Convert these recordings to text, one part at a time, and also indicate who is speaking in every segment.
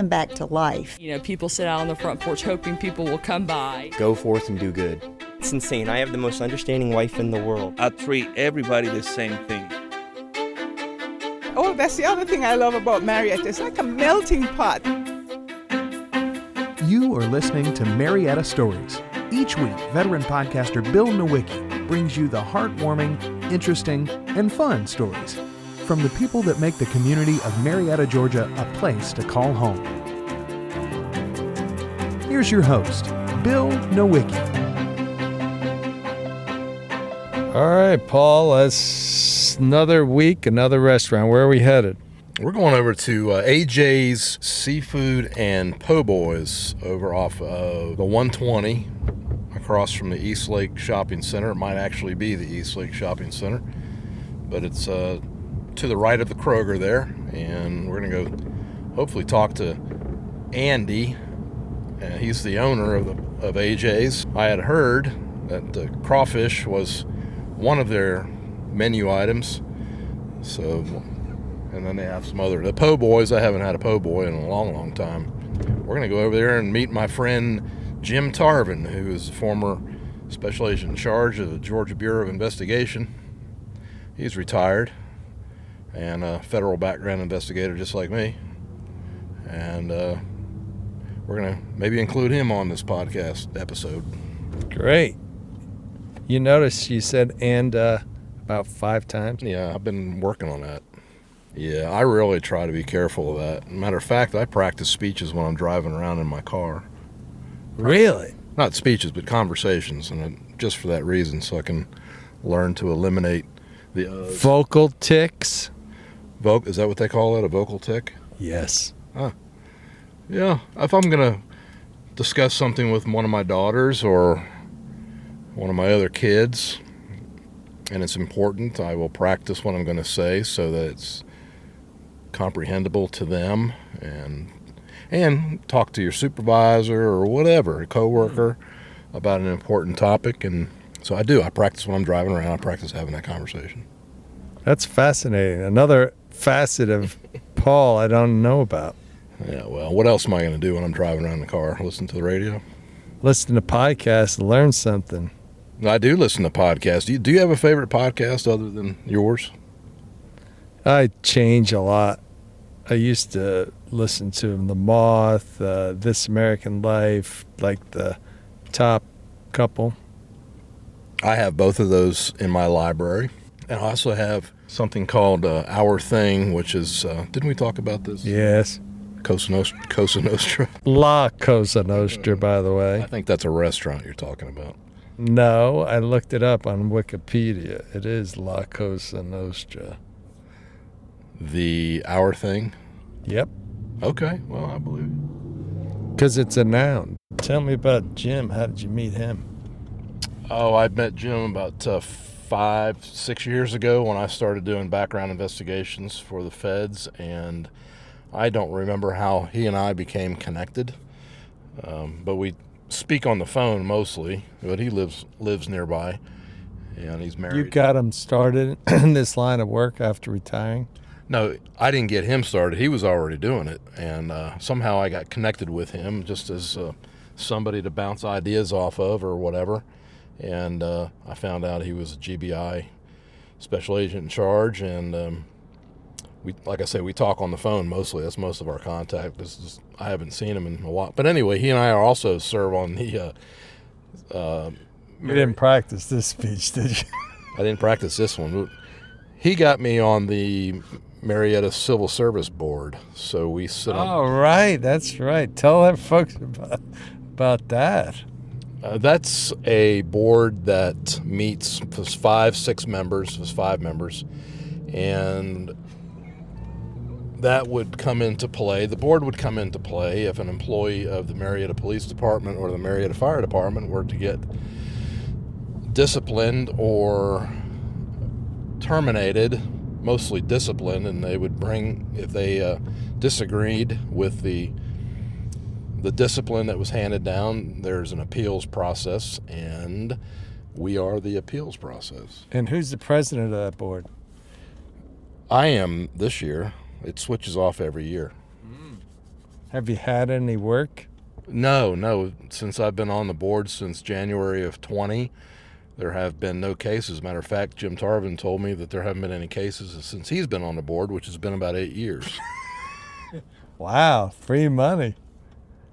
Speaker 1: him back to life.
Speaker 2: You know, people sit out on the front porch hoping people will come by.
Speaker 3: Go forth and do good. It's insane. I have the most understanding wife in the world.
Speaker 4: I treat everybody the same thing.
Speaker 5: Oh, that's the other thing I love about Marietta. It's like a melting pot.
Speaker 6: You are listening to Marietta Stories. Each week, veteran podcaster Bill Nowicki brings you the heartwarming, interesting, and fun stories from the people that make the community of Marietta, Georgia, a place to call home. Here's your host, Bill Nowicki.
Speaker 7: All right, Paul, that's another week, another restaurant. Where are we headed?
Speaker 8: We're going over to AJ's Seafood and Po' Boys over off of the 120 across from the East Lake Shopping Center. It might actually be the East Lake Shopping Center, but it's to the right of the Kroger there, and we're going to go hopefully talk to Andy. He's the owner of AJ's. I had heard that the crawfish was one of their menu items, so, and then they have some other, the Po' Boys. I haven't had a Po' Boy in a long time. We're going to go over there and meet my friend Jim Tarvin, who is the former special agent in charge of the Georgia Bureau of Investigation. He's retired and a federal background investigator just like me, and we're going to maybe include him on this podcast episode.
Speaker 7: Great. You notice you said "and" about 5 times?
Speaker 8: Yeah, I've been working on that. Yeah, I really try to be careful of that. Matter of fact, I practice speeches when I'm driving around in my car.
Speaker 7: Really?
Speaker 8: Not speeches, but conversations, and just for that reason, so I can learn to eliminate the
Speaker 7: vocal tics.
Speaker 8: Is that what they call it, a vocal tic?
Speaker 7: Yes.
Speaker 8: Yeah, if I'm going to discuss something with one of my daughters or one of my other kids, and it's important, I will practice what I'm going to say so that it's comprehensible to them, and talk to your supervisor or whatever, a coworker, about an important topic. And so I practice when I'm driving around. I practice having that conversation.
Speaker 7: That's fascinating. Another facet of Paul I don't know about.
Speaker 8: Yeah, well, what else am I going to do when I'm driving around in the car? Listen to the radio?
Speaker 7: Listen to podcasts, learn something.
Speaker 8: I do listen to podcasts. Do you have a favorite podcast other than yours?
Speaker 7: I change a lot. I used to listen to The Moth, This American Life, like the top couple.
Speaker 8: I have both of those in my library. And I also have something called Our Thing, which is, didn't we talk about this?
Speaker 7: Yes.
Speaker 8: Cosa Nostra.
Speaker 7: La Cosa Nostra, by the way.
Speaker 8: I think that's a restaurant you're talking about.
Speaker 7: No, I looked it up on Wikipedia. It is La Cosa Nostra.
Speaker 8: The Our Thing?
Speaker 7: Yep.
Speaker 8: Okay, well, I believe you.
Speaker 7: Because it's a noun. Tell me about Jim. How did you meet him?
Speaker 8: Oh, I met Jim about 5-6 years ago when I started doing background investigations for the feds, and I don't remember how he and I became connected, but we speak on the phone mostly. But he lives nearby, and he's married.
Speaker 7: You got him started in this line of work after retiring?
Speaker 8: No, I didn't get him started. He was already doing it, and somehow I got connected with him just as somebody to bounce ideas off of or whatever. And I found out he was a GBI special agent in charge, and we, like I say, we talk on the phone mostly. That's most of our contact. I haven't seen him in a while. But anyway, he and I also serve on the...
Speaker 7: You didn't practice this speech, did you?
Speaker 8: I didn't practice this one. He got me on the Marietta Civil Service Board, so we sit on...
Speaker 7: Oh, right. That's right. Tell them folks about that.
Speaker 8: That's a board that meets with 5 members, and that would come into play. The board would come into play if an employee of the Marietta Police Department or the Marietta Fire Department were to get disciplined or terminated, mostly disciplined, and they would bring, if they disagreed with the discipline that was handed down, there's an appeals process, and we are the appeals process.
Speaker 7: And who's the president of that board?
Speaker 8: I am this year. It switches off every year.
Speaker 7: Have you had any work?
Speaker 8: No. Since I've been on the board since January of 20, there have been no cases. Matter of fact, Jim Tarvin told me that there haven't been any cases since he's been on the board, which has been about 8 years.
Speaker 7: Wow, free money.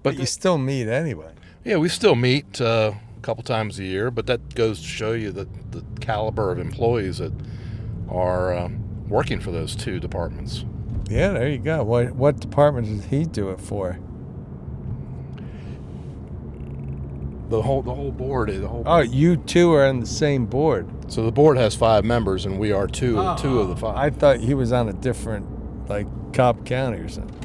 Speaker 7: But you
Speaker 8: that-
Speaker 7: still meet anyway.
Speaker 8: Yeah, we still meet a couple times a year, but that goes to show you the caliber of employees that are working for those two departments.
Speaker 7: Yeah, there you go. What department did he do it for?
Speaker 8: The whole board.
Speaker 7: Oh, you two are on the same board.
Speaker 8: So the board has 5 members, and we are two of the 5.
Speaker 7: I thought he was on a different, like Cobb County or something.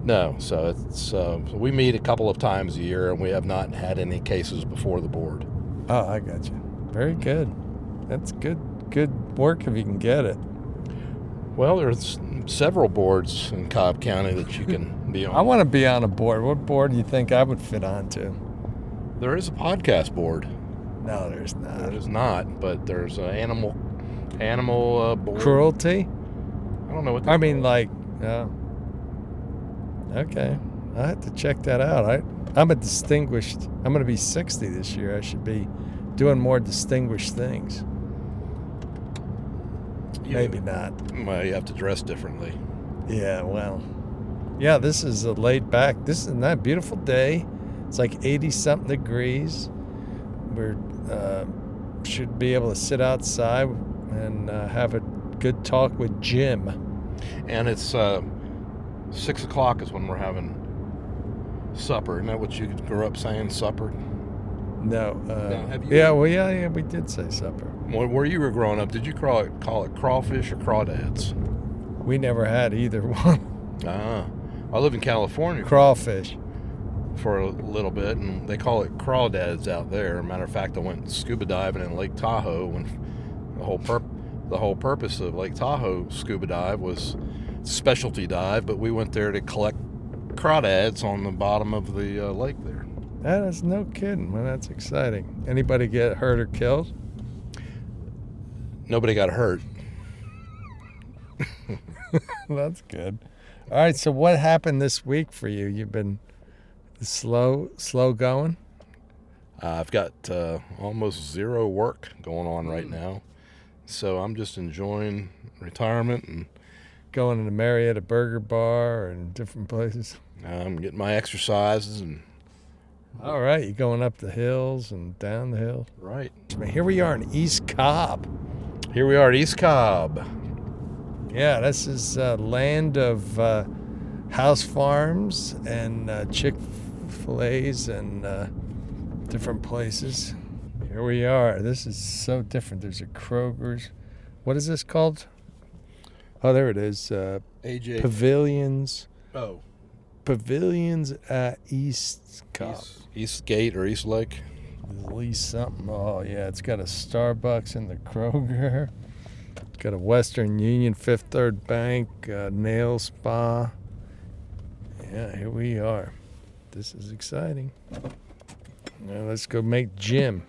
Speaker 8: No, so it's we meet a couple of times a year, and we have not had any cases before the board.
Speaker 7: Oh, I got you. Very good. That's good work if you can get it.
Speaker 8: Well, there's several boards in Cobb County that you can be on.
Speaker 7: I want to be on a board. What board do you think I would fit onto?
Speaker 8: There is a podcast board.
Speaker 7: No, there's not.
Speaker 8: There is not, but there's an animal board.
Speaker 7: Cruelty?
Speaker 8: I don't know what.
Speaker 7: I mean, like, okay. I have to check that out. I'm going to be 60 this year. I should be doing more distinguished things. Maybe not.
Speaker 8: Well, you have to dress differently.
Speaker 7: Yeah, well. Yeah, this is a laid back. This is a nice, beautiful day. It's like 80-something degrees. We should be able to sit outside and have a good talk with Jim.
Speaker 8: And it's 6 o'clock is when we're having supper. Isn't that what you grew up saying, supper?
Speaker 7: No.
Speaker 8: Have you?
Speaker 7: Yeah, well, yeah, we did say supper.
Speaker 8: Where you were growing up, did you call it crawfish or crawdads?
Speaker 7: We never had either one.
Speaker 8: I live in California.
Speaker 7: Crawfish.
Speaker 8: For a little bit, and they call it crawdads out there. Matter of fact, I went scuba diving in Lake Tahoe, and the whole purpose of Lake Tahoe scuba dive was specialty dive, but we went there to collect crawdads on the bottom of the lake there.
Speaker 7: That is no kidding. Well, that's exciting. Anybody get hurt or killed?
Speaker 8: Nobody got hurt.
Speaker 7: That's good. All right, so what happened this week for you? You've been slow going?
Speaker 8: I've got almost zero work going on right now, so I'm just enjoying retirement and
Speaker 7: going to the Marietta Burger Bar and different places.
Speaker 8: I'm getting my exercises and.
Speaker 7: All right, you going up the hills and down the hills?
Speaker 8: Right.
Speaker 7: Here we are in East Cobb.
Speaker 8: Here we are at East Cobb.
Speaker 7: Yeah, this is land of house farms and Chick-fil-A's and different places. Here we are. This is so different. There's a Kroger's. What is this called? Oh, there it is.
Speaker 8: AJ.
Speaker 7: Pavilions.
Speaker 8: Oh.
Speaker 7: Pavilions at East Cobb.
Speaker 8: East Gate or East Lake.
Speaker 7: At least something. Oh, yeah. It's got a Starbucks in the Kroger. It's got a Western Union, Fifth Third Bank, nail spa. Yeah, here we are. This is exciting. Now let's go make Jim.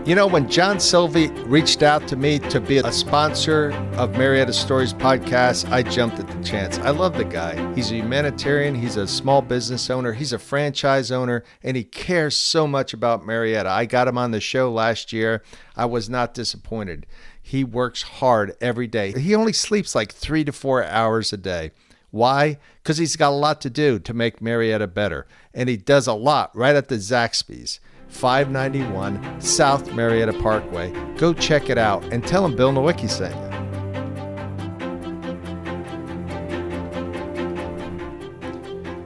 Speaker 1: You know, when John Sylvie reached out to me to be a sponsor of Marietta Stories podcast, I jumped at the chance. I love the guy. He's a humanitarian. He's a small business owner. He's a franchise owner, and he cares so much about Marietta. I got him on the show last year. I was not disappointed. He works hard every day. He only sleeps like 3 to 4 hours a day. Why? Because he's got a lot to do to make Marietta better. And he does a lot right at the Zaxby's. 591 South Marietta Parkway. Go check it out and tell him Bill Nowicki sent you.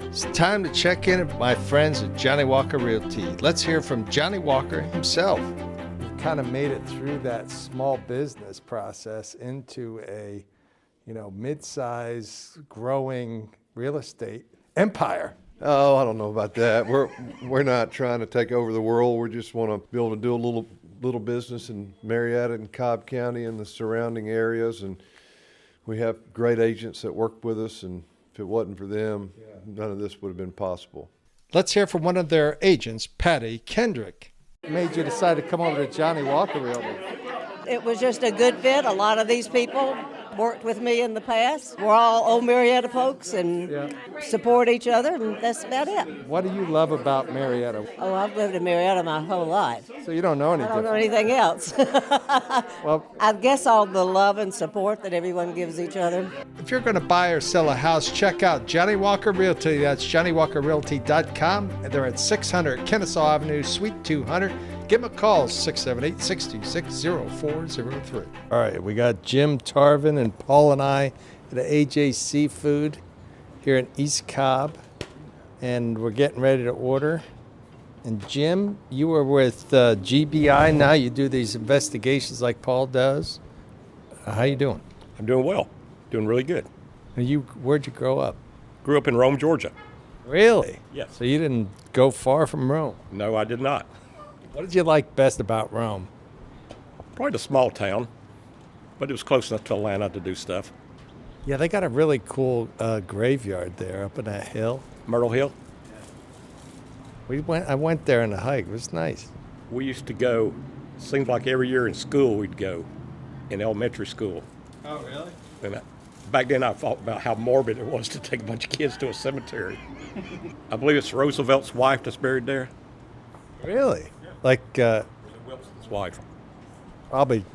Speaker 1: It's time to check in with my friends at Johnny Walker Realty. Let's hear from Johnny Walker himself.
Speaker 7: We've kind of made it through that small business process into a, mid-size growing real estate empire.
Speaker 9: Oh, I don't know about that. We're not trying to take over the world. We just want to be able to do a little business in Marietta and Cobb County and the surrounding areas, and we have great agents that work with us. And if it wasn't for them, none of this would have been possible.
Speaker 1: Let's hear from one of their agents, Patty Kendrick.
Speaker 7: What made you decide to come over to Johnny Walker Realty?
Speaker 10: It was just a good fit. A lot of these people worked with me in the past. We're all old Marietta folks and support each other, and that's about it.
Speaker 1: What do you love about Marietta?
Speaker 10: Oh, I've lived in Marietta my whole life.
Speaker 1: So you don't know any
Speaker 10: I don't know
Speaker 1: different.
Speaker 10: anything else.
Speaker 1: Well,
Speaker 10: I guess all the love and support that everyone gives each other.
Speaker 1: if you're going to buy or sell a house, check out Johnny Walker Realty. That's JohnnyWalkerRealty.com. They're at 600 Kennesaw Avenue, Suite 200. Give them a call, 678-626-0403. All right, we got Jim, Tarvin, and Paul and I at AJ Seafood here in East Cobb, and we're getting ready to order. And Jim, you were with GBI now. You do these investigations like Paul does. How you doing?
Speaker 11: I'm doing well. Doing really good.
Speaker 1: Where'd you grow up?
Speaker 11: Grew up in Rome, Georgia.
Speaker 1: Really?
Speaker 11: Yes.
Speaker 1: So you didn't go far from Rome.
Speaker 11: No, I did not.
Speaker 1: What did you like best about Rome?
Speaker 11: Probably the small town, but it was close enough to Atlanta to do stuff.
Speaker 1: Yeah, they got a really cool graveyard there up in that hill.
Speaker 11: Myrtle Hill.
Speaker 1: I went there on a hike. It was nice.
Speaker 11: We used to go, seemed like every year in school we'd go, in elementary school.
Speaker 1: Oh, really?
Speaker 11: And back then I thought about how morbid it was to take a bunch of kids to a cemetery. I believe it's Roosevelt's wife that's buried there.
Speaker 1: Really? Like
Speaker 11: Wilson's wife.
Speaker 1: probably,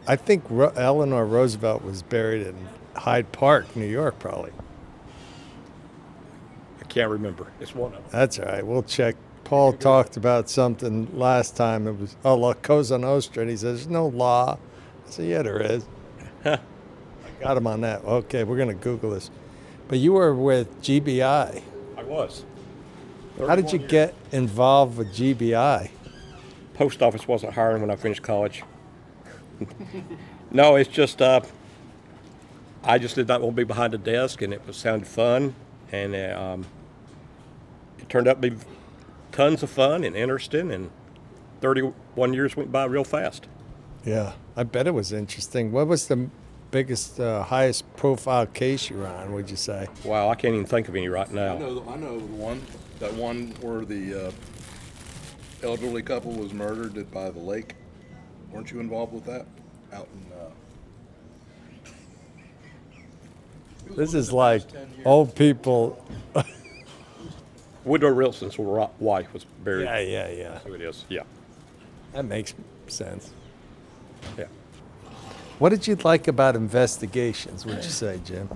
Speaker 1: I think Eleanor Roosevelt was buried in Hyde Park, New York, probably.
Speaker 11: I can't remember. It's one of them.
Speaker 1: That's all right. We'll check. Paul talked about something last time. It was, La Cosa Nostra, and he says, there's no law. I said, yeah, there is. I got him on that. Okay, we're going to Google this. But you were with GBI.
Speaker 11: I was.
Speaker 1: How did you get involved with GBI?
Speaker 11: Post office wasn't hiring when I finished college. No, it's just I just did not want to be behind a desk, and it sounded fun, and it turned out to be tons of fun and interesting, and 31 years went by real fast.
Speaker 1: Yeah, I bet it was interesting. What was the biggest, highest profile case you were on, would you say?
Speaker 11: Wow, I can't even think of any right now.
Speaker 8: I know the one. That one where the elderly couple was murdered by the lake. Weren't you involved with that? Out in.
Speaker 1: This is like old people.
Speaker 11: Woodrow Wilson's wife was buried.
Speaker 1: Yeah.
Speaker 11: That's who it is. Yeah.
Speaker 1: That makes sense.
Speaker 11: Yeah.
Speaker 1: What did you like about investigations, would you say, Jim?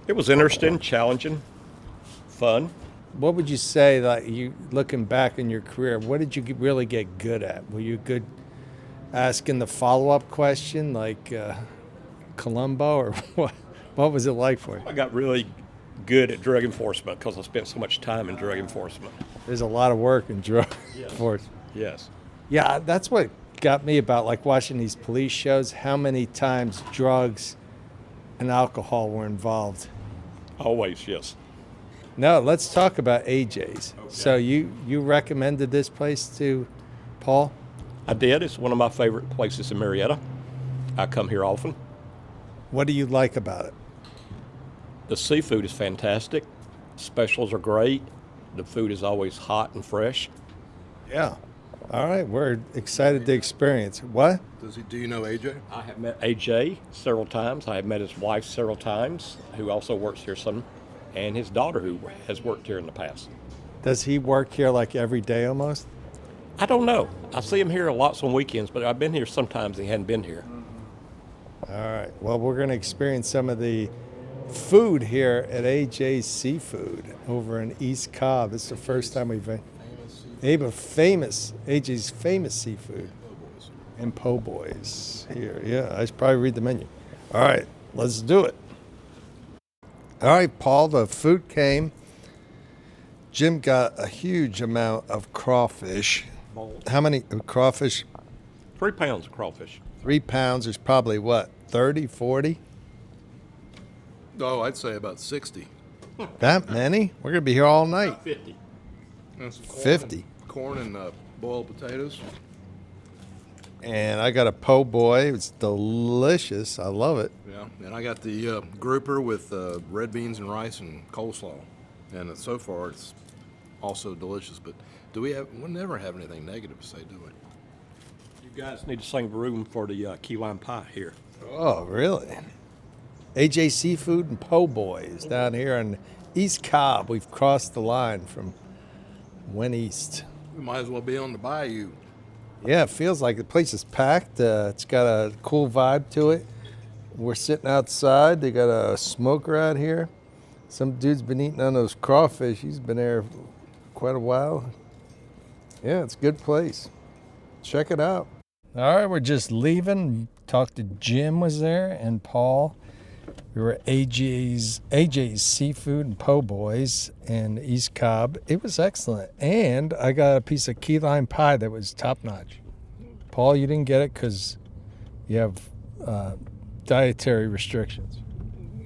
Speaker 11: It was interesting, challenging, fun.
Speaker 1: What would you say, like you looking back in your career, what did you really get good at? Were you good asking the follow-up question, like Columbo, or what? What was it like for you?
Speaker 11: I got really good at drug enforcement because I spent so much time in drug enforcement.
Speaker 1: There's a lot of work in drug enforcement.
Speaker 11: Yes.
Speaker 1: Yeah, that's what got me about like watching these police shows, how many times drugs and alcohol were involved.
Speaker 11: Always, yes.
Speaker 1: No, let's talk about AJ's. Okay. So you recommended this place to Paul?
Speaker 11: I did. It's one of my favorite places in Marietta. I come here often.
Speaker 1: What do you like about it?
Speaker 11: The seafood is fantastic. Specials are great. The food is always hot and fresh.
Speaker 1: Yeah. All right, we're excited to experience. What?
Speaker 8: Do you know AJ?
Speaker 11: I have met AJ several times. I have met his wife several times, who also works here some, and his daughter, who has worked here in the past.
Speaker 1: Does he work here like every day almost?
Speaker 11: I don't know. I see him here lots on weekends, but I've been here sometimes and he hadn't been here.
Speaker 1: All right. Well, we're going to experience some of the food here at AJ's Seafood over in East Cobb. This is the first time we've been. AJ's famous seafood. And po' boys here. Yeah, I should probably read the menu. All right, let's do it. All right, Paul, the food came. Jim got a huge amount of crawfish. How many crawfish?
Speaker 11: 3 pounds of crawfish.
Speaker 1: 3 pounds is probably what, 30, 40?
Speaker 8: Oh, I'd say about 60.
Speaker 1: That many? We're going to be here all night.
Speaker 11: About 50.
Speaker 8: That's
Speaker 1: 50.
Speaker 8: Corn and boiled potatoes.
Speaker 1: And I got a po' boy. It's delicious. I love it.
Speaker 8: Yeah, and I got the grouper with red beans and rice and coleslaw. And so far, it's also delicious. But we'll never have anything negative to say, do we?
Speaker 11: guys need to save room for the key lime pie here.
Speaker 1: Oh, really? AJ Seafood and Po' Boys down here in East Cobb. We've crossed the line from went east.
Speaker 8: We might as well be on the bayou.
Speaker 1: Yeah, it feels like the place is packed. It's got a cool vibe to it. We're sitting outside. They got a smoker out here. Some dude's been eating on those crawfish. He's been there quite a while. Yeah, it's a good place. Check it out. All right, we're just leaving. Talked to Jim was there and Paul. We were at AJ's Seafood and Po' Boys in East Cobb. It was excellent. And I got a piece of key lime pie that was top-notch. Paul, you didn't get it because you have dietary restrictions.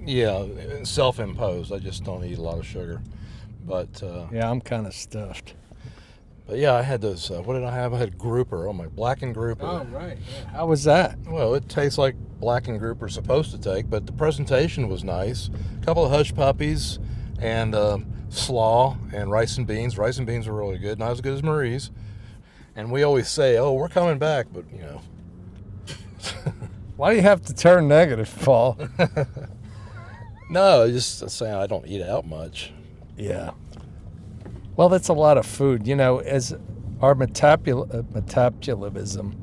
Speaker 8: Yeah, self-imposed. I just don't eat a lot of sugar. But
Speaker 1: yeah, I'm kind of stuffed.
Speaker 8: But yeah, I had those, what did I have? I had grouper. Oh, my blackened grouper.
Speaker 1: Oh, right. Yeah. How was that?
Speaker 8: Well, it tastes like blackened grouper is supposed to take, but the presentation was nice. A couple of hush puppies and slaw and rice and beans. Rice and beans were really good, not as good as Marie's. And we always say, oh, we're coming back, but, you know.
Speaker 1: Why do you have to turn negative, Paul?
Speaker 8: No, just saying I don't eat out much.
Speaker 1: Yeah. Well, that's a lot of food. You know, as our metabolism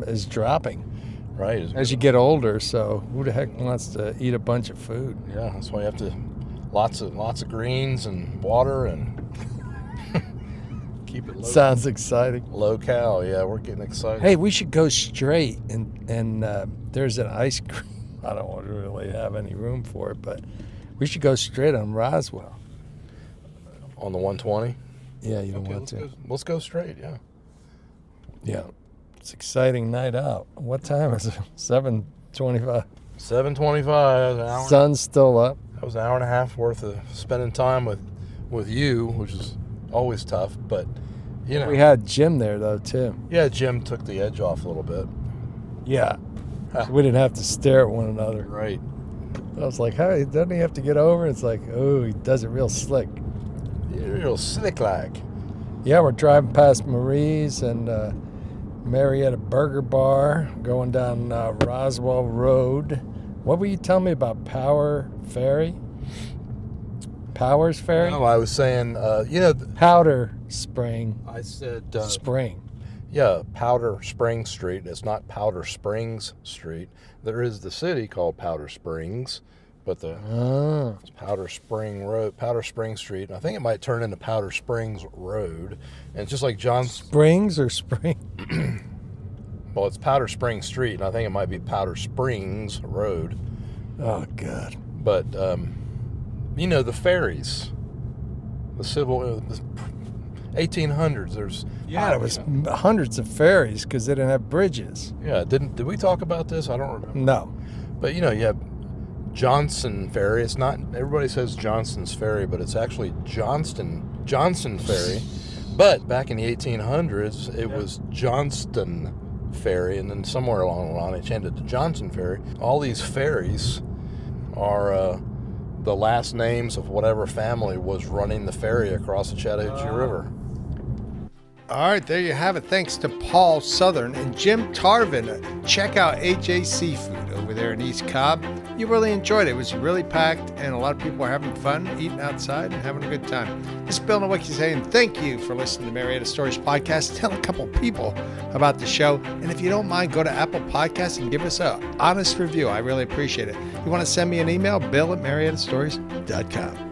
Speaker 1: is dropping.
Speaker 8: Right.
Speaker 1: As you get older, so who the heck wants to eat a bunch of food?
Speaker 8: Yeah, that's why you have to lots of greens and water and keep it low.
Speaker 1: Sounds exciting.
Speaker 8: Low cal, yeah, we're getting excited.
Speaker 1: Hey, we should go straight and there's an ice cream. I don't really have any room for it, but we should go straight on Roswell.
Speaker 8: On the 120?
Speaker 1: Yeah, you don't want to.
Speaker 8: Let's go straight, yeah.
Speaker 1: Yeah. It's an exciting night out. What time is it? 7:25.
Speaker 8: 7:25.
Speaker 1: Sun's still up.
Speaker 8: That was an hour and a half worth of spending time with you, which is always tough, but you know.
Speaker 1: We had Jim there though too.
Speaker 8: Yeah, Jim took the edge off a little bit.
Speaker 1: Yeah. So we didn't have to stare at one another.
Speaker 8: Right.
Speaker 1: I was like, hey, doesn't he have to get over? It's like, oh, he does it real slick.
Speaker 8: Real slick like.
Speaker 1: Yeah, we're driving past Marie's and Marietta Burger Bar, going down Roswell Road. What were you telling me about Powers Ferry?
Speaker 8: No, I was saying,
Speaker 1: Powder Spring.
Speaker 8: I said
Speaker 1: Spring.
Speaker 8: Yeah, Powder Spring Street. It's not Powder Springs Street. There is the city called Powder Springs, but it's Powder Spring Road, Powder Spring Street. And I think it might turn into Powder Springs Road. And it's just like
Speaker 1: Springs or Spring?
Speaker 8: Well, it's Powder Spring Street, and I think it might be Powder Springs Road.
Speaker 1: Oh, God.
Speaker 8: But, the ferries, the 1800s, there's...
Speaker 1: Yeah, there was hundreds of ferries because they didn't have bridges.
Speaker 8: Yeah, did we talk about this? I don't remember.
Speaker 1: No.
Speaker 8: But, you have Johnson Ferry. It's not, everybody says Johnson's Ferry, but it's actually Johnson Ferry. But back in the 1800s, it was Johnston Ferry, and then somewhere along the line, they changed it to Johnson Ferry. All these ferries are the last names of whatever family was running the ferry across the Chattahoochee River.
Speaker 1: All right, there you have it. Thanks to Paul Southern and Jim Tarvin. Check out AJ Seafood over there in East Cobb. You really enjoyed it. It was really packed, and a lot of people were having fun, eating outside, and having a good time. This is Bill Nowicki saying thank you for listening to Marietta Stories Podcast. Tell a couple people about the show, and if you don't mind, go to Apple Podcasts and give us an honest review. I really appreciate it. You want to send me an email, bill@mariettastories.com.